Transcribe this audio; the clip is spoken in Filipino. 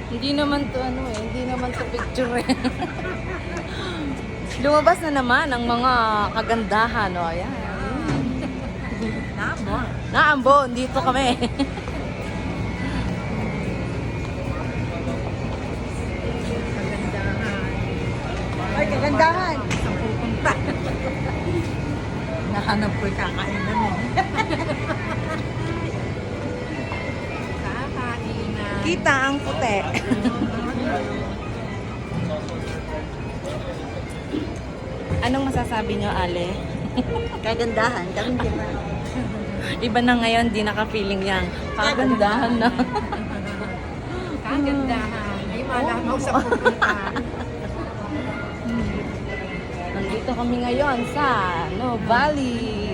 Hindi naman to ano eh, hindi naman to picture eh. Lumabas na naman ang mga kagandahan, o ayan. Naambon. Naambon, dito kami. Ay, kagandahan. Ang pupunta. Nahanap ko yung kakainan mo. Kakainan. Kita ang puti. Anong masasabi nyo, Ale? Kagandahan. Kami di ba? Iba na ngayon, di naka-feeling yan. Kagandahan na. Kagandahan. Ay, malamaw sa pupunta. Nandito kami ngayon sa Valley.